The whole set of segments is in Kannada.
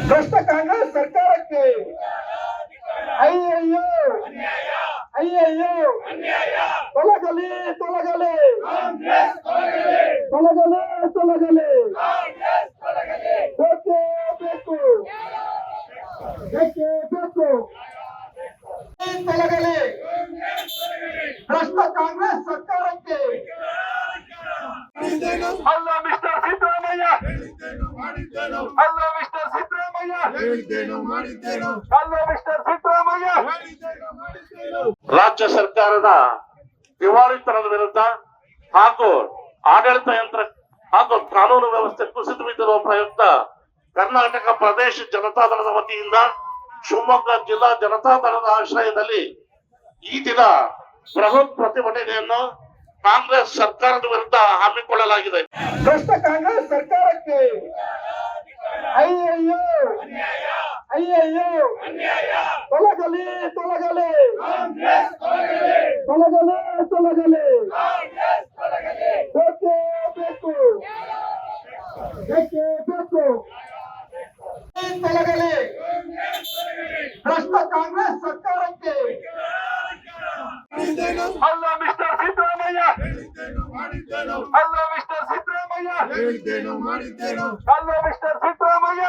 ಭ್ರಷ್ಟ ಕಾಂಗ್ರೆಸ್ ಸರ್ಕಾರಕ್ಕೆ ಅಯ್ಯಯ್ಯೋ ಅಯ್ಯಯ್ಯೋ ತೊಲಗಲಿ ತೊಲಗಲಿ ತೊಲಗಲಿ ತೊಲಗಲಿ ಬೇಕೇ ಬೇಕು ಬೇಕೇ ಬೇಕು ತೊಲಗಲಿ ಭ್ರಷ್ಟ ಕಾಂಗ್ರೆಸ್ ಸರ್ಕಾರಕ್ಕೆ ಅಲ್ಲ ಮಿಸ್ಟರ್ ಸಿದ್ದರಾಮಯ್ಯ ಅಲ್ಲ ಮಿಸ್ಟರ್ ಸಿದ್ದರಾಮಯ್ಯ ಅಲ್ಲ ಮಿಸ್ಟರ್ ಸಿದ್ದರಾಮಯ್ಯ ರಾಜ್ಯ ಸರ್ಕಾರದ ದಿವಾಳಿತನದ ವಿರುದ್ಧ ಹಾಗೂ ಆಡಳಿತ ಯಂತ್ರ ಹಾಗೂ ಕಾನೂನು ವ್ಯವಸ್ಥೆ ಕುಸಿದು ಬಿದ್ದಿರುವ ಪ್ರಯುಕ್ತ ಕರ್ನಾಟಕ ಪ್ರದೇಶ ಜನತಾದಳದ ವತಿಯಿಂದ ಶಿವಮೊಗ್ಗ ಜಿಲ್ಲಾ ಜನತಾದಳದ ಆಶ್ರಯದಲ್ಲಿ ಈ ದಿನ ಬೃಹತ್ ಪ್ರತಿಭಟನೆಯನ್ನು ಕಾಂಗ್ರೆಸ್ ಸರ್ಕಾರದ ವಿರುದ್ಧ ಹಮ್ಮಿಕೊಳ್ಳಲಾಗಿದೆ. ಭ್ರಷ್ಟ ಕಾಂಗ್ರೆಸ್ ಸರ್ಕಾರಕ್ಕೆ ಅಯ್ಯಯ್ಯೋ ಅಯ್ಯಯ್ಯೋ ತೊಲಗಲಿ ತೊಲಗಲಿ ತೊಲಗಲಿ ತೊಲಗಲಿ ಬೇಕೇ ಬೇಕು ಬೇಕೇ ಬೇಕು ತೊಲಗಲಿ ಭ್ರಷ್ಟ ಕಾಂಗ್ರೆಸ್ ಸರ್ಕಾರಕ್ಕೆ ಅಲ್ಲ ಮಿಸ್ಟರ್ ಸಿದ್ದರಾಮಯ್ಯ ಅಲ್ಲ ಮಿಸ್ಟರ್ ಸಿದ್ದರಾಮಯ್ಯ ಅಲ್ಲ ಮಿಸ್ಟರ್ ಸಿದ್ದರಾಮಯ್ಯ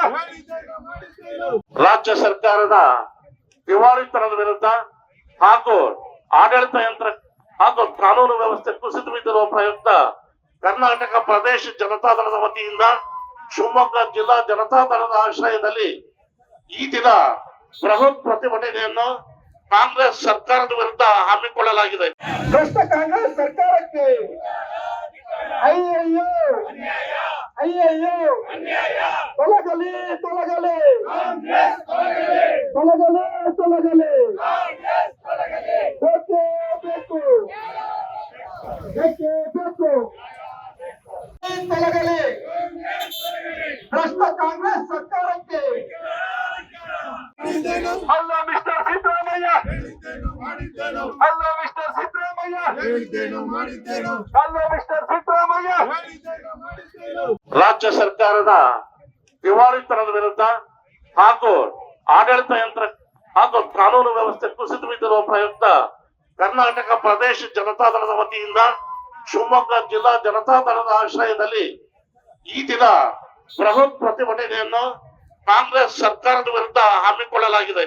ರಾಜ್ಯ ಸರ್ಕಾರದ ದಿವಾಳಿತನದ ವಿರುದ್ಧ ಹಾಗೂ ಆಡಳಿತ ಯಂತ್ರ ಹಾಗೂ ಕಾನೂನು ವ್ಯವಸ್ಥೆ ಕುಸಿದು ಬಿದ್ದಿರುವ ಪ್ರಯುಕ್ತ ಕರ್ನಾಟಕ ಪ್ರದೇಶ ಜನತಾದಳದ ವತಿಯಿಂದ ಶಿವಮೊಗ್ಗ ಜಿಲ್ಲಾ ಜನತಾದಳದ ಆಶ್ರಯದಲ್ಲಿ ಈ ದಿನ ಬೃಹತ್ ಪ್ರತಿಭಟನೆಯನ್ನು ಕಾಂಗ್ರೆಸ್ ಸರ್ಕಾರದ ವಿರುದ್ಧ ಹಮ್ಮಿಕೊಳ್ಳಲಾಗಿದೆ. ಭ್ರಷ್ಟ ಕಾಂಗ್ರೆಸ್ ಸರ್ಕಾರಕ್ಕೆ ಅಯ್ಯಯ್ಯೋ ಅಯ್ಯಯ್ಯೋ ತೊಲಗಲಿ ತೊಲಗಲಿ ತೊಲಗಲಿ ತೊಲಗಲಿ ಬೇಕೇ ಬೇಕು ಬೇಕೇ ಬೇಕು ತೊಲಗಲಿ ಭ್ರಷ್ಟ ಕಾಂಗ್ರೆಸ್ ಸರ್ಕಾರಕ್ಕೆ ಅಲ್ಲ ಮಿಸ್ಟರ್ ಸಿದ್ದರಾಮಯ್ಯ ಅಲ್ಲ ಮಿಸ್ಟರ್ ಸಿದ್ದರಾಮಯ್ಯ ಅಲ್ಲ ಮಿಸ್ಟರ್ ಸಿದ್ದರಾಮಯ್ಯ ರಾಜ್ಯ ಸರ್ಕಾರದ ದಿವಾಳಿತನದ ವಿರುದ್ಧ ಹಾಗೂ ಆಡಳಿತ ಯಂತ್ರ ಹಾಗೂ ಕಾನೂನು ವ್ಯವಸ್ಥೆ ಕುಸಿದು ಬಿದ್ದಿರುವ ಪ್ರಯುಕ್ತ ಕರ್ನಾಟಕ ಪ್ರದೇಶ ಜನತಾದಳದ ವತಿಯಿಂದ ಶಿವಮೊಗ್ಗ ಜಿಲ್ಲಾ ಜನತಾದಳದ ಆಶ್ರಯದಲ್ಲಿ ಈ ದಿನ ಬೃಹತ್ ಪ್ರತಿಭಟನೆಯನ್ನು ಕಾಂಗ್ರೆಸ್ ಸರ್ಕಾರದ ವಿರುದ್ಧ ಹಮ್ಮಿಕೊಳ್ಳಲಾಗಿದೆ.